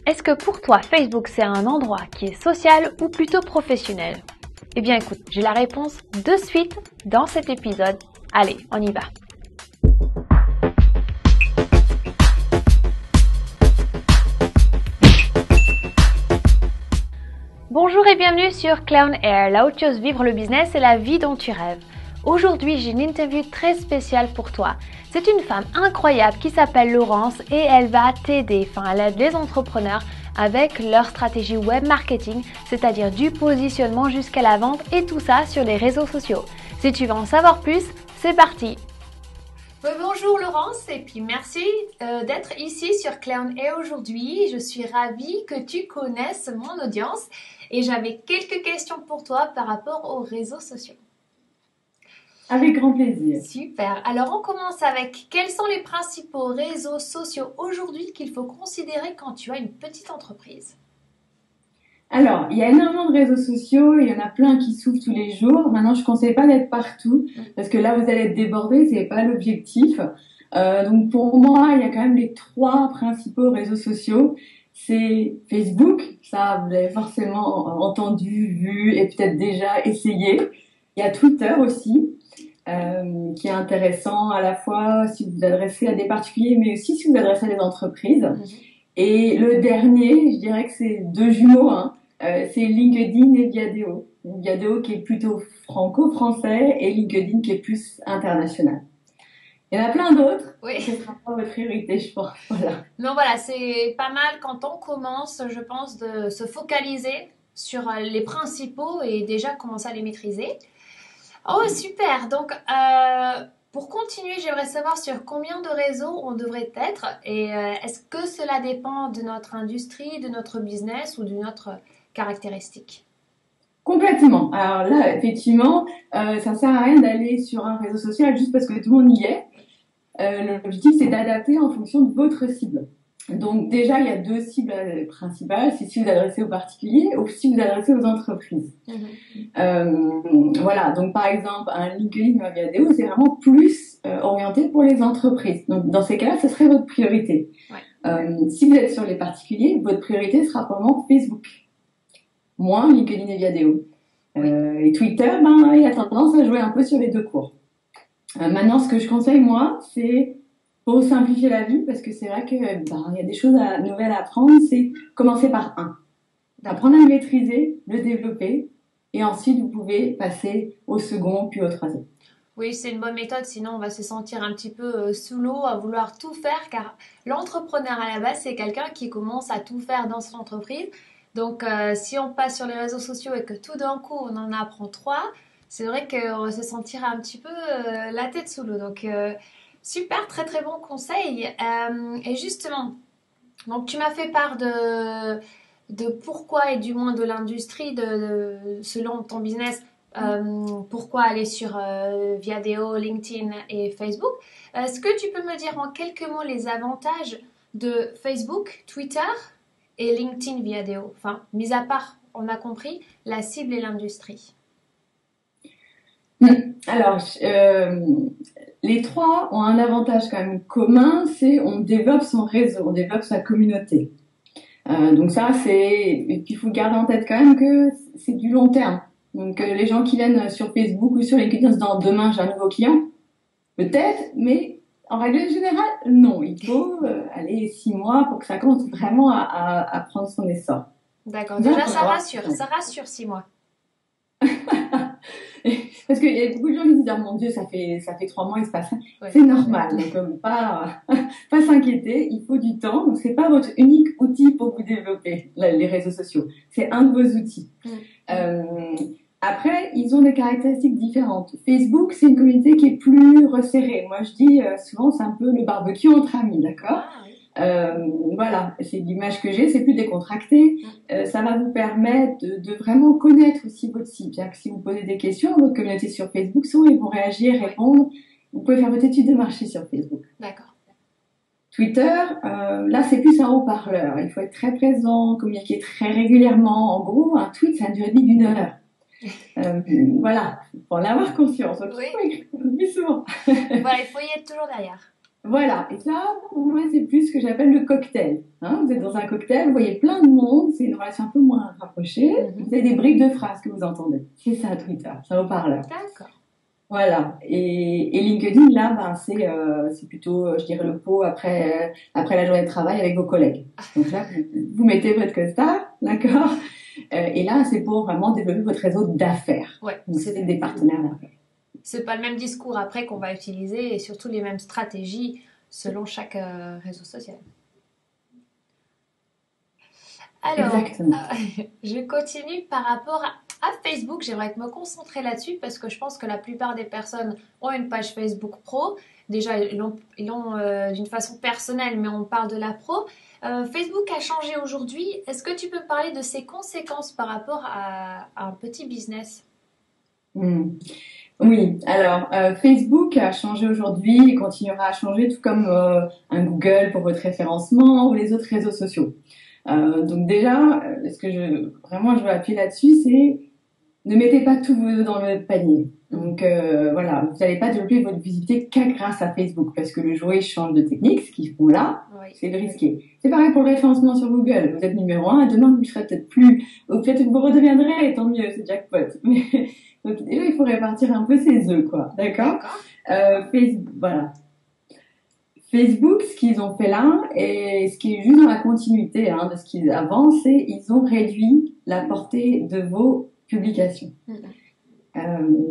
Est-ce que pour toi, Facebook, c'est un endroit qui est social ou plutôt professionnel? Eh bien écoute, j'ai la réponse de suite dans cet épisode. Allez, on y va. Bonjour et bienvenue sur Clown Air, là où tu oses vivre le business et la vie dont tu rêves. Aujourd'hui, j'ai une interview très spéciale pour toi. C'est une femme incroyable qui s'appelle Laurence et elle va t'aider, elle aide les entrepreneurs avec leur stratégie web marketing, c'est-à-dire du positionnement jusqu'à la vente et tout ça sur les réseaux sociaux. Si tu veux en savoir plus, c'est parti! Bonjour Laurence et puis merci d'être ici sur Clown Air aujourd'hui. Je suis ravie que tu connaisses mon audience et j'avais quelques questions pour toi par rapport aux réseaux sociaux. Avec grand plaisir. Super. Alors on commence avec quels sont les principaux réseaux sociaux aujourd'hui qu'il faut considérer quand tu as une petite entreprise? Alors, il y a énormément de réseaux sociaux, il y en a plein qui s'ouvrent tous les jours. Maintenant, je ne conseille pas d'être partout parce que là, vous allez être débordé, c'est pas l'objectif. Donc pour moi, il y a quand même les 3 principaux réseaux sociaux. C'est Facebook, ça vous l'avez forcément entendu, vu et peut-être déjà essayé. Il y a Twitter aussi, qui est intéressant à la fois si vous vous adressez à des particuliers, mais aussi si vous vous adressez à des entreprises. Et le dernier, je dirais que c'est 2 jumeaux, c'est LinkedIn et Viadeo. Viadeo qui est plutôt franco-français et LinkedIn qui est plus international. Il y en a plein d'autres. Oui. Ce sera pas votre priorité, je pense. Voilà. Non, voilà, c'est pas mal quand on commence, je pense, de se focaliser sur les principaux et déjà commencer à les maîtriser. Oh, super! Donc, pour continuer, j'aimerais savoir sur combien de réseaux on devrait être et est-ce que cela dépend de notre industrie, de notre business ou d'une autre caractéristique? Complètement. Alors là, effectivement, ça sert à rien d'aller sur un réseau social juste parce que tout le monde y est. L'objectif, c'est d'adapter en fonction de votre cible. Donc déjà, il y a 2 cibles principales, c'est si vous adressez aux particuliers ou si vous adressez aux entreprises. Voilà, donc par exemple, un LinkedIn ou un Viadeo, c'est vraiment plus orienté pour les entreprises. Donc dans ces cas-là, ce serait votre priorité. Ouais. Si vous êtes sur les particuliers, votre priorité sera probablement Facebook, moins LinkedIn et Viadeo. Et Twitter, il a tendance à jouer un peu sur les 2 cours. Maintenant, ce que je conseille, moi, c'est pour simplifier la vie, parce que c'est vrai que il y a des choses nouvelles à apprendre, c'est commencer par un. Apprendre à le maîtriser, le développer, et ensuite vous pouvez passer au second, puis au troisième. Oui, c'est une bonne méthode, sinon on va se sentir un petit peu sous l'eau à vouloir tout faire, car l'entrepreneur à la base, c'est quelqu'un qui commence à tout faire dans son entreprise. Donc, si on passe sur les réseaux sociaux et que tout d'un coup on en apprend 3, c'est vrai qu'on va se sentir un petit peu la tête sous l'eau. Donc, super, très très bon conseil. Et justement, donc tu m'as fait part de pourquoi et du moins de l'industrie selon ton business, pourquoi aller sur Viadeo, LinkedIn et Facebook. Est-ce que tu peux me dire en quelques mots les avantages de Facebook, Twitter et LinkedIn Viadeo? Enfin, mis à part, on a compris, la cible et l'industrie. Alors, les 3 ont un avantage quand même commun, c'est on développe son réseau, on développe sa communauté. Donc ça, et puis il faut garder en tête quand même que c'est du long terme. Donc les gens qui viennent sur Facebook ou sur LinkedIn se disent demain j'ai un nouveau client, peut-être, mais en règle générale, non. Il faut aller 6 mois pour que ça commence vraiment à prendre son essor. D'accord, déjà ça rassure 6 mois. Parce qu'il y a beaucoup de gens qui se disent mon Dieu, ça fait 3 mois, il se passe ça. Ouais. C'est normal, donc pas s'inquiéter, il faut du temps. Donc c'est pas votre unique outil pour vous développer les réseaux sociaux, c'est un de vos outils. Après, ils ont des caractéristiques différentes. Facebook, c'est une communauté qui est plus resserrée. Moi, je dis souvent, c'est un peu le barbecue entre amis, d'accord? Voilà, c'est l'image que j'ai, c'est plus décontracté. Ça va vous permettre de vraiment connaître aussi votre cible. C'est-à-dire que si vous posez des questions, votre communauté sur Facebook, souvent ils vont réagir, répondre. Vous pouvez faire votre étude de marché sur Facebook. D'accord. Twitter, là c'est plus un haut-parleur. Il faut être très présent, communiquer très régulièrement. En gros, un tweet, ça a une durée de vie d'1 heure. Voilà, pour en avoir conscience. Donc, oui. Il faut écrire plus souvent. Voilà, il faut y être toujours derrière. Voilà, et ça, pour moi, c'est plus ce que j'appelle le cocktail. Hein, vous êtes dans un cocktail, vous voyez plein de monde, c'est une relation un peu moins rapprochée, Mhm. vous avez des bribes de phrases que vous entendez. C'est ça, Twitter, ça haut-parleur. D'accord. Voilà, et LinkedIn, là, ben, c'est plutôt, je dirais, le pot après la journée de travail avec vos collègues. Donc là, vous mettez votre costard, d'accord? Et là, c'est pour vraiment développer votre réseau d'affaires. Ouais, Donc, c'est des partenaires d'affaires. c'est pas le même discours après qu'on va utiliser et surtout les mêmes stratégies selon chaque réseau social. Alors, Exactement. je continue par rapport à Facebook. J'aimerais me concentrer là-dessus parce que je pense que la plupart des personnes ont une page Facebook pro. Déjà, ils l'ont d'une façon personnelle, mais on parle de la pro. Facebook a changé aujourd'hui. Est-ce que tu peux me parler de ses conséquences par rapport à un petit business? Hmm. Oui, alors Facebook a changé aujourd'hui et continuera à changer, tout comme un Google pour votre référencement ou les autres réseaux sociaux. Donc déjà, ce que vraiment je veux appuyer là-dessus, c'est ne mettez pas tous vos œufs dans le même panier. Donc voilà, vous n'allez pas développer votre visibilité qu'à grâce à Facebook, parce que le jour où ils changent de technique, ce qu'ils font là, Oui. c'est de risquer. C'est pareil pour le référencement sur Google. Vous êtes numéro un, demain vous ne serez peut-être plus, ou peut-être que vous redeviendrez, et tant mieux, c'est jackpot. Mais donc déjà, il faut répartir un peu ses œufs, quoi. D'accord? D'accord. Facebook, voilà. Facebook, ce qu'ils ont fait là, et ce qui est juste dans la continuité hein, de ce qu'ils avancent, c'est ils ont réduit la portée de vos publications. Mhm.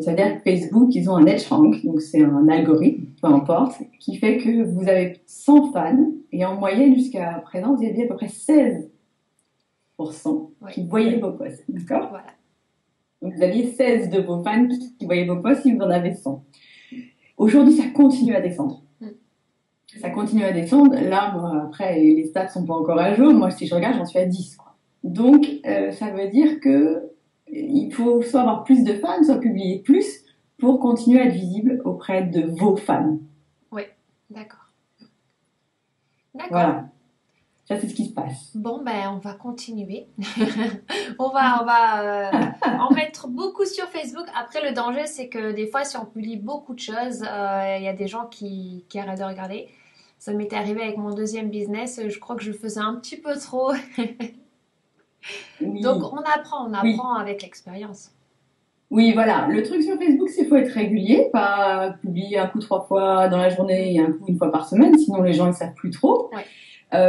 C'est-à-dire que Facebook, ils ont un edge rank, donc c'est un algorithme, peu importe, qui fait que vous avez 100 fans, et en moyenne, jusqu'à présent, vous aviez à peu près 16% Oui. qui voyaient vos posts, d'accord? Voilà. Donc vous aviez 16 de vos fans qui voyaient vos posts, si vous en avez 100. Aujourd'hui, ça continue à descendre. Ça continue à descendre. Là, moi, après, les stats sont pas encore à jour. Moi, si je regarde, j'en suis à 10, quoi. Donc, ça veut dire que il faut soit avoir plus de fans, soit publier plus pour continuer à être visible auprès de vos fans. Oui, d'accord. D'accord. Voilà. Ça, c'est ce qui se passe. Bon, ben, on va continuer. on va en mettre beaucoup sur Facebook. Après, le danger, c'est que des fois, si on publie beaucoup de choses, il y a des gens qui arrêtent de regarder. Ça m'était arrivé avec mon deuxième business. Je crois que je faisais un petit peu trop. Oui. Donc, on apprend Oui. avec l'expérience. Oui, voilà. Le truc sur Facebook, c'est qu'il faut être régulier, pas publier un coup 3 fois dans la journée et un coup 1 fois par semaine, sinon les gens ne savent plus trop. Ouais.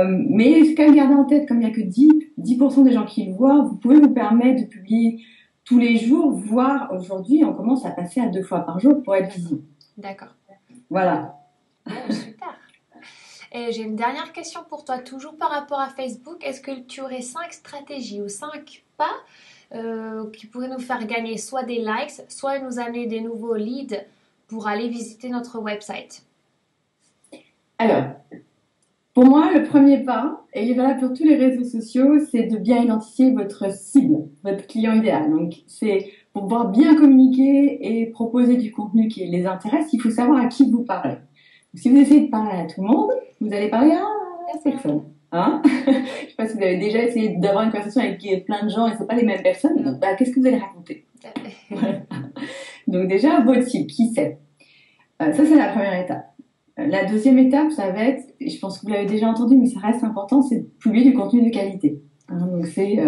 Mais il faut quand même garder en tête, comme il n'y a que 10% des gens qui le voient, vous pouvez vous permettre de publier tous les jours, voire aujourd'hui, on commence à passer à 2 fois par jour pour être visible. D'accord. Voilà. Bon, super. Et j'ai une dernière question pour toi, toujours par rapport à Facebook. Est-ce que tu aurais 5 stratégies ou 5 pas qui pourraient nous faire gagner soit des likes, soit nous amener des nouveaux leads pour aller visiter notre website? Alors, pour moi, le premier pas, et il est valable pour tous les réseaux sociaux, c'est de bien identifier votre cible, votre client idéal. Donc, c'est pour pouvoir bien communiquer et proposer du contenu qui les intéresse, il faut savoir à qui vous parlez. Donc, si vous essayez de parler à tout le monde, vous allez parler à personne. Hein? Je sais pas si vous avez déjà essayé d'avoir une conversation avec plein de gens et c'est pas les mêmes personnes. Donc, qu'est-ce que vous allez raconter? Voilà. Donc déjà, votre cible, qui c'est? Ça, c'est la première étape. La deuxième étape, ça va être, je pense que vous l'avez déjà entendu, mais ça reste important, c'est de publier du contenu de qualité. Hein, donc c'est,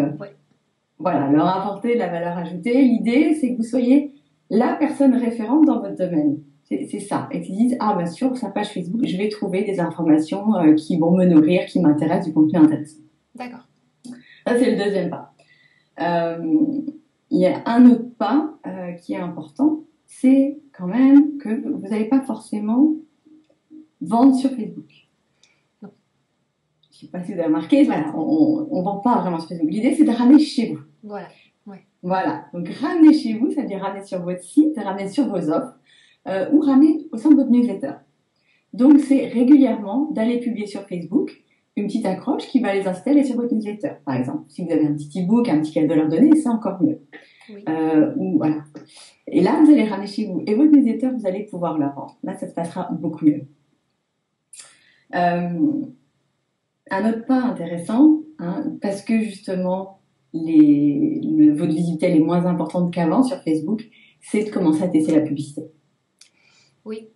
voilà, leur apporter de la valeur ajoutée. L'idée, c'est que vous soyez la personne référente dans votre domaine. C'est ça. Et qu'ils disent, ah, bah, sur sa page Facebook, je vais trouver des informations qui vont me nourrir, qui m'intéressent, du contenu intéressant. D'accord. Ça, c'est le deuxième pas. Il y a un autre pas qui est important, c'est quand même que vous n'allez pas forcément vendre sur Facebook. Non. Je ne sais pas si vous avez remarqué, voilà, on ne vend pas vraiment sur Facebook. L'idée, c'est de ramener chez vous. Voilà. Ouais. Voilà. Donc, ramener chez vous, ça veut dire ramener sur votre site, ramener sur vos offres ou ramener au sein de votre newsletter. Donc, c'est régulièrement d'aller publier sur Facebook une petite accroche qui va les inciter à aller sur votre newsletter, par exemple. Si vous avez un petit e-book, un petit cadeau à leur donner, c'est encore mieux. Oui. Ou, voilà. Et là, vous allez ramener chez vous. Et votre newsletter, vous allez pouvoir la vendre. Là, ça se passera beaucoup mieux. Un autre pas intéressant, hein, parce que justement, votre visibilité elle est moins importante qu'avant sur Facebook, c'est de commencer à tester la publicité. Oui.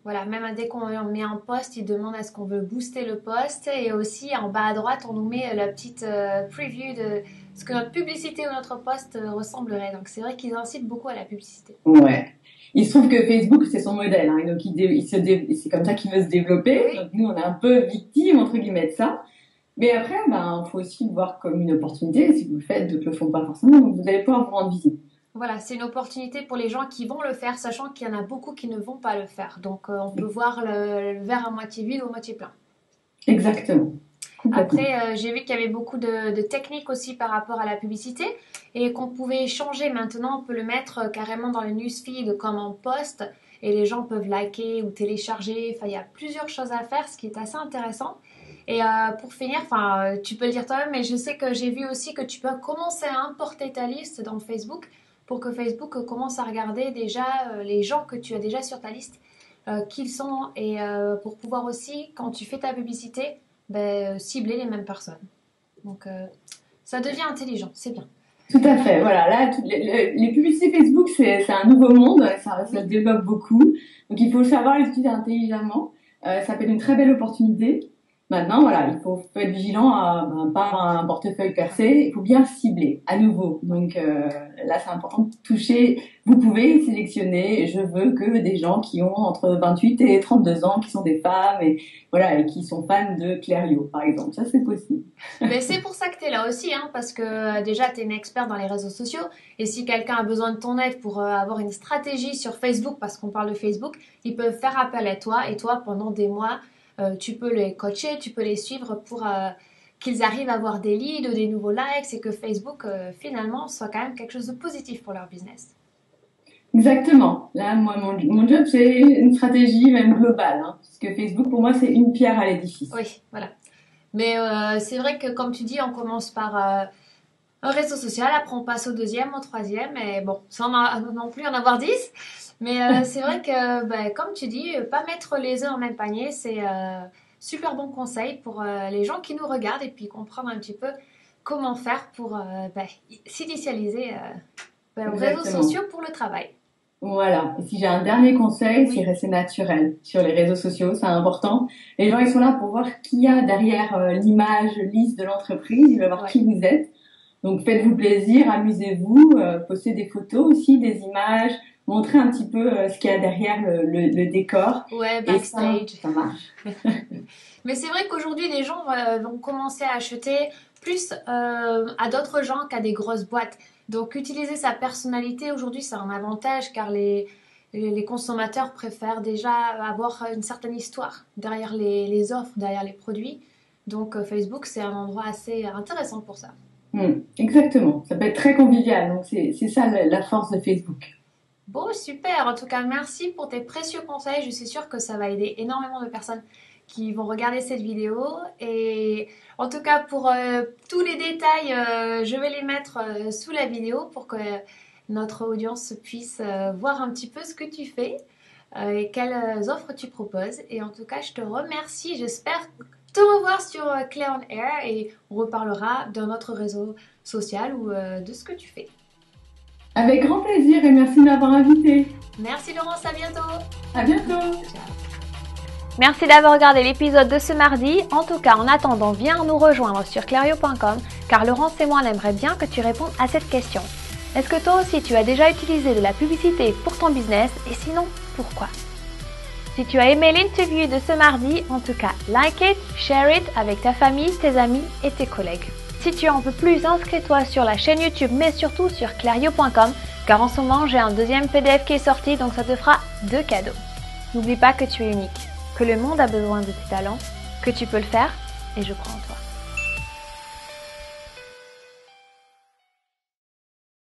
Voilà, même dès qu'on met un post, il demande est-ce qu'on veut booster le post. Et aussi, en bas à droite, on nous met la petite preview de ce que notre publicité ou notre post ressemblerait. Donc, c'est vrai qu'ils incitent beaucoup à la publicité. Ouais. Il se trouve que Facebook, c'est son modèle, hein, donc c'est comme ça qu'il veut se développer. Oui. Donc nous, on est un peu victime, entre guillemets, de ça. Mais après, faut aussi le voir comme une opportunité. Si vous le faites, d'autres le font pas forcément, donc vous allez pouvoir vous rendre visible. Voilà, c'est une opportunité pour les gens qui vont le faire, sachant qu'il y en a beaucoup qui ne vont pas le faire. Donc, on peut voir le verre à moitié vide ou à moitié plein. Exactement. Après, j'ai vu qu'il y avait beaucoup de techniques aussi par rapport à la publicité et qu'on pouvait changer. Maintenant, on peut le mettre carrément dans le newsfeed comme en post et les gens peuvent liker ou télécharger. Enfin, il y a plusieurs choses à faire, ce qui est assez intéressant. Et pour finir, tu peux le dire toi-même, mais je sais que j'ai vu aussi que tu peux commencer à importer ta liste dans Facebook pour que Facebook commence à regarder déjà les gens que tu as déjà sur ta liste, qui ils sont, et pour pouvoir aussi, quand tu fais ta publicité, cibler les mêmes personnes. Donc, ça devient intelligent, c'est bien. Tout à fait, voilà. Là, les publicités Facebook, c'est un nouveau monde, ça se développe beaucoup. Donc, il faut savoir l'utiliser intelligemment. Ça peut être une très belle opportunité. Maintenant, voilà, il faut être vigilant à pas avoir un portefeuille percé. Il faut bien cibler, à nouveau. Donc là, c'est important de toucher. Vous pouvez sélectionner. Je veux que des gens qui ont entre 28 et 32 ans, qui sont des femmes et voilà, et qui sont fans de Clério, par exemple. Ça, c'est possible. Mais c'est pour ça que tu es là aussi, hein, parce que déjà, tu es une experte dans les réseaux sociaux. Et si quelqu'un a besoin de ton aide pour avoir une stratégie sur Facebook, parce qu'on parle de Facebook, ils peuvent faire appel à toi. Et toi, pendant des mois, tu peux les coacher, tu peux les suivre pour qu'ils arrivent à avoir des leads ou des nouveaux likes et que Facebook, finalement, soit quand même quelque chose de positif pour leur business. Exactement. Là, moi, mon job, c'est une stratégie même globale, hein, parce que Facebook, pour moi, c'est une pierre à l'édifice. Oui, voilà. Mais c'est vrai que, comme tu dis, on commence par un réseau social, après on passe au deuxième, au troisième, et bon, sans non plus en avoir 10. Mais c'est vrai que, comme tu dis, pas mettre les œufs en même panier, c'est super bon conseil pour les gens qui nous regardent et puis comprendre un petit peu comment faire pour s'initialiser aux réseaux sociaux pour le travail. Voilà. Et si j'ai un dernier conseil, c'est rester naturel sur les réseaux sociaux, c'est important. Les gens, ils sont là pour voir qui y a derrière l'image lisse de l'entreprise, ils veulent voir qui vous êtes. Donc faites-vous plaisir, amusez-vous, postez des photos aussi, des images, montrez un petit peu ce qu'il y a derrière le décor. Ouais, backstage. Et ça marche. Mais c'est vrai qu'aujourd'hui, les gens vont commencer à acheter plus à d'autres gens qu'à des grosses boîtes. Donc, utiliser sa personnalité, aujourd'hui, c'est un avantage car les consommateurs préfèrent déjà avoir une certaine histoire derrière les offres, derrière les produits. Donc, Facebook, c'est un endroit assez intéressant pour ça. Exactement. Ça peut être très convivial. Donc, c'est ça la force de Facebook. Bon, super. En tout cas, merci pour tes précieux conseils. Je suis sûre que ça va aider énormément de personnes qui vont regarder cette vidéo. Et en tout cas, pour tous les détails, je vais les mettre sous la vidéo pour que notre audience puisse voir un petit peu ce que tu fais et quelles offres tu proposes. Et en tout cas, je te remercie. J'espère te revoir sur Claire on Air et on reparlera d'un autre réseau social ou de ce que tu fais. Avec grand plaisir et merci de m'avoir invité. Merci Laurence, à bientôt. À bientôt. Ciao. Merci d'avoir regardé l'épisode de ce mardi. En tout cas, en attendant, viens nous rejoindre sur Clério.com car Laurence et moi, on aimerait bien que tu répondes à cette question. Est-ce que toi aussi, tu as déjà utilisé de la publicité pour ton business et sinon, pourquoi? Si tu as aimé l'interview de ce mardi, en tout cas, like it, share it avec ta famille, tes amis et tes collègues. Si tu en peux plus, inscris-toi sur la chaîne YouTube, mais surtout sur Clério.com, car en ce moment, j'ai un deuxième PDF qui est sorti, donc ça te fera 2 cadeaux. N'oublie pas que tu es unique, que le monde a besoin de tes talents, que tu peux le faire, et je crois en toi.